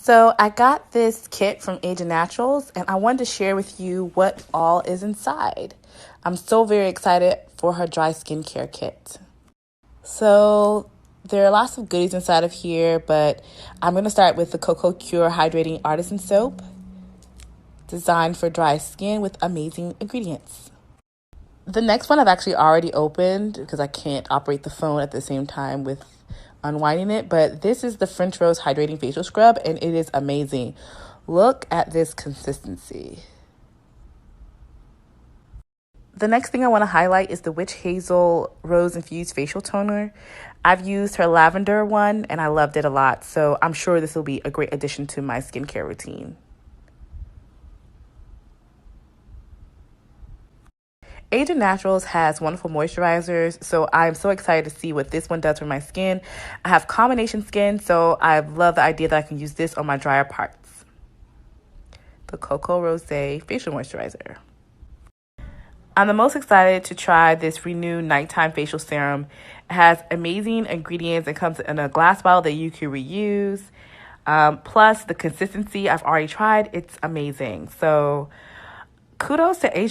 So I got this kit from Asia Naturals and I wanted to share with you what all is inside. I'm so very excited for her dry skincare kit. So there are lots of goodies inside of here, but I'm going to start with the Cocoa Cure Hydrating Artisan Soap, designed for dry skin with amazing ingredients. The next one I've actually already opened because I can't operate the phone at the same time with unwinding it, but this is the French Rose Hydrating Facial Scrub and it is amazing. Look at this consistency. The next thing I want to highlight is the Witch Hazel Rose Infused Facial Toner. I've used her lavender one and I loved it a lot, so I'm sure this will be a great addition to my skincare routine. Asia Naturals has wonderful moisturizers, so I'm so excited to see what this one does for my skin. I have combination skin, so I love the idea that I can use this on my drier parts. The Cocoa Rosé Facial Moisturizer. I'm the most excited to try this Renu Nighttime Facial Serum. It has amazing ingredients. It comes in a glass bottle that you can reuse. Plus, the consistency I've already tried, it's amazing. So, kudos to Asia